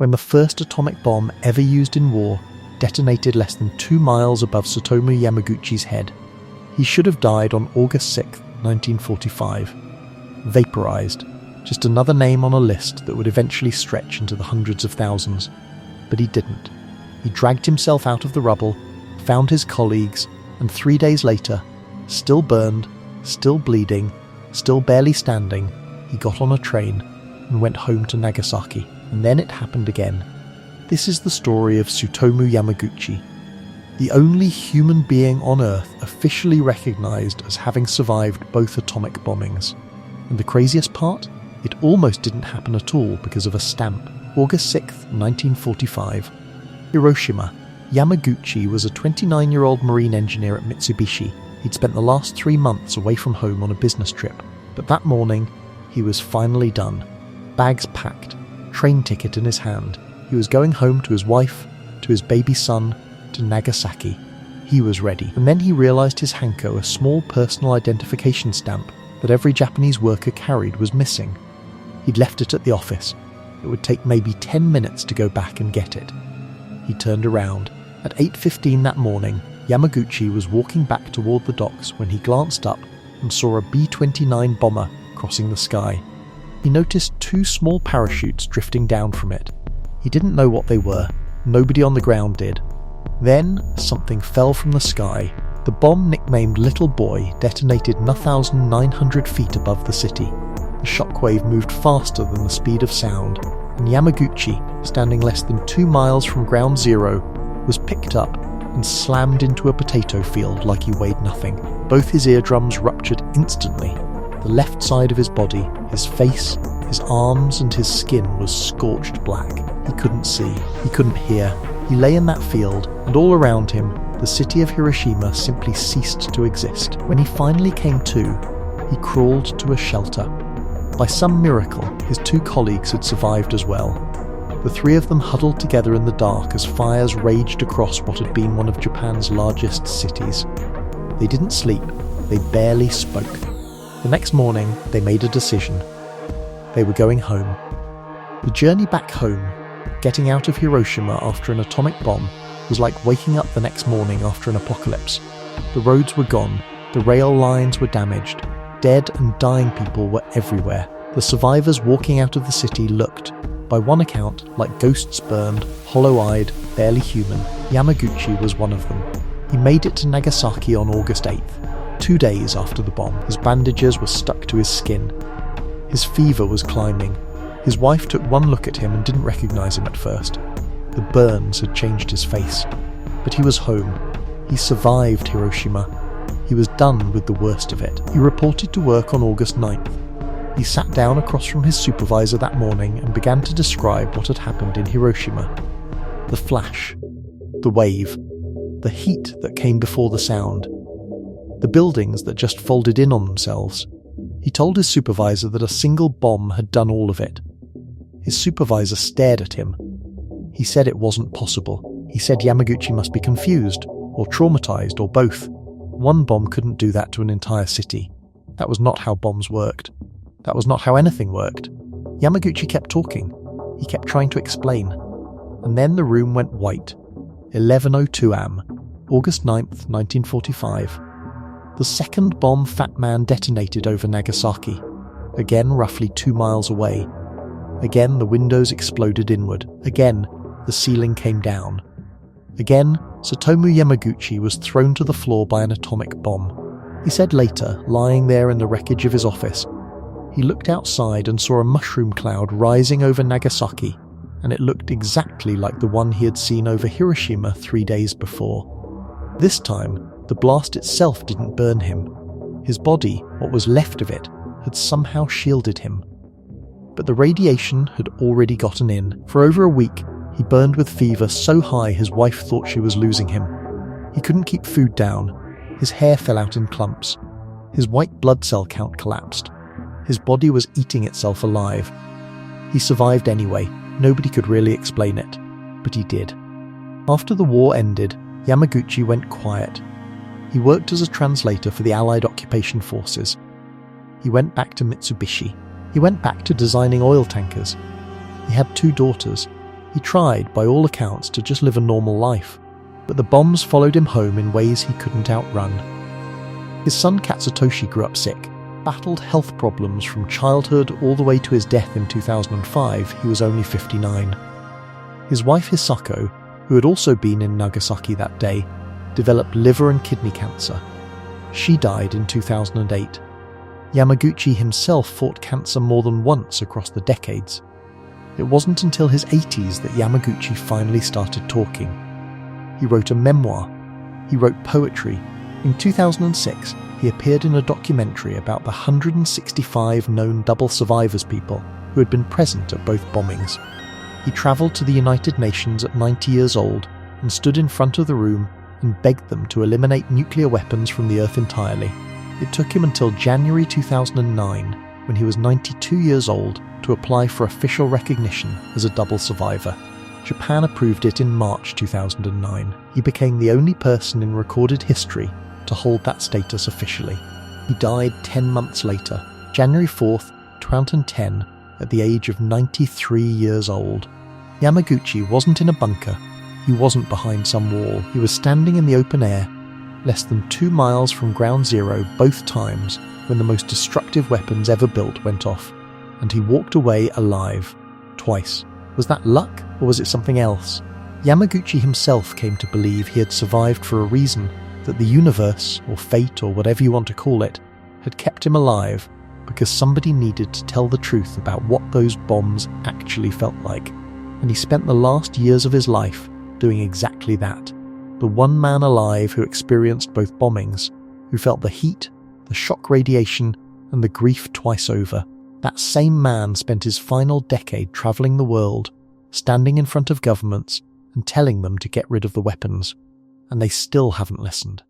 when the first atomic bomb ever used in war detonated less than 2 miles above Tsutomu Yamaguchi's head. He should have died on August 6, 1945. Vaporized, just another name on a list that would eventually stretch into the hundreds of thousands. But he didn't. He dragged himself out of the rubble, found his colleagues, and 3 days later, still burned, still bleeding, still barely standing, he got on a train and went home to Nagasaki. And then it happened again. This is the story of Tsutomu Yamaguchi, the only human being on Earth officially recognized as having survived both atomic bombings. And the craziest part? It almost didn't happen at all because of a stamp. August 6, 1945. Hiroshima. Yamaguchi was a 29-year-old marine engineer at Mitsubishi. He'd spent the last 3 months away from home on a business trip. But that morning, he was finally done. Bags packed, train ticket in his hand. He was going home to his wife, to his baby son, to Nagasaki. He was ready. And then he realised his hanko, a small personal identification stamp that every Japanese worker carried, was missing. He'd left it at the office. It would take maybe 10 minutes to go back and get it. He turned around. At 8:15 that morning, Yamaguchi was walking back toward the docks when he glanced up and saw a B-29 bomber crossing the sky. He noticed 2 small parachutes drifting down from it. He didn't know what they were. Nobody on the ground did. Then, something fell from the sky. The bomb, nicknamed Little Boy, detonated 1,900 feet above the city. The shockwave moved faster than the speed of sound, and Yamaguchi, standing less than 2 miles from ground zero, was picked up and slammed into a potato field like he weighed nothing. Both his eardrums ruptured instantly. The left side of his body, his face, his arms and his skin was scorched black. He couldn't see, he couldn't hear. He lay in that field, and all around him, the city of Hiroshima simply ceased to exist. When he finally came to, he crawled to a shelter. By some miracle, his 2 colleagues had survived as well. The 3 of them huddled together in the dark as fires raged across what had been one of Japan's largest cities. They didn't sleep, they barely spoke. The next morning, they made a decision. They were going home. The journey back home, getting out of Hiroshima after an atomic bomb, was like waking up the next morning after an apocalypse. The roads were gone, the rail lines were damaged, dead and dying people were everywhere. The survivors walking out of the city looked, by one account, like ghosts burned, hollow-eyed, barely human. Yamaguchi was one of them. He made it to Nagasaki on August 8th, 2 days after the bomb. His bandages were stuck to his skin. His fever was climbing. His wife took one look at him and didn't recognise him at first. The burns had changed his face. But he was home. He survived Hiroshima. He was done with the worst of it. He reported to work on August 9th. He sat down across from his supervisor that morning and began to describe what had happened in Hiroshima. The flash, the wave, the heat that came before the sound, the buildings that just folded in on themselves. He told his supervisor that a single bomb had done all of it. His supervisor stared at him. He said it wasn't possible. He said Yamaguchi must be confused, or traumatized, or both. One bomb couldn't do that to an entire city. That was not how bombs worked. That was not how anything worked. Yamaguchi kept talking. He kept trying to explain. And then the room went white. 11:02 am, August 9th, 1945. The second bomb Fat Man detonated over Nagasaki. Again roughly 2 miles away. Again the windows exploded inward. Again the ceiling came down. Again Tsutomu Yamaguchi was thrown to the floor by an atomic bomb. He said later, lying there in the wreckage of his office, he looked outside and saw a mushroom cloud rising over Nagasaki, and it looked exactly like the one he had seen over Hiroshima 3 days before. This time, the blast itself didn't burn him. His body, what was left of it, had somehow shielded him. But the radiation had already gotten in. For over a week, he burned with fever so high his wife thought she was losing him. He couldn't keep food down. His hair fell out in clumps. His white blood cell count collapsed. His body was eating itself alive. He survived anyway. Nobody could really explain it. But he did. After the war ended, Yamaguchi went quiet. He worked as a translator for the Allied occupation forces. He went back to Mitsubishi. He went back to designing oil tankers. He had 2 daughters. He tried, by all accounts, to just live a normal life, but the bombs followed him home in ways he couldn't outrun. His son Katsutoshi grew up sick, battled health problems from childhood all the way to his death in 2005. He was only 59. His wife Hisako, who had also been in Nagasaki that day, developed liver and kidney cancer. She died in 2008. Yamaguchi himself fought cancer more than once across the decades. It wasn't until his 80s that Yamaguchi finally started talking. He wrote a memoir. He wrote poetry. In 2006, he appeared in a documentary about the 165 known double survivors people who had been present at both bombings. He travelled to the United Nations at 90 years old and stood in front of the room and begged them to eliminate nuclear weapons from the Earth entirely. It took him until January 2009, when he was 92 years old, to apply for official recognition as a double survivor. Japan approved it in March 2009. He became the only person in recorded history to hold that status officially. He died 10 months later, January 4th, 2010, at the age of 93 years old. Yamaguchi wasn't in a bunker. He wasn't behind some wall. He was standing in the open air, less than 2 miles from ground zero both times when the most destructive weapons ever built went off, and he walked away alive, twice. Was that luck, or was it something else? Yamaguchi himself came to believe he had survived for a reason, that the universe, or fate, or whatever you want to call it, had kept him alive because somebody needed to tell the truth about what those bombs actually felt like. And he spent the last years of his life doing exactly that. The one man alive who experienced both bombings, who felt the heat, the shock radiation, and the grief twice over. That same man spent his final decade travelling the world, standing in front of governments and telling them to get rid of the weapons. And they still haven't listened.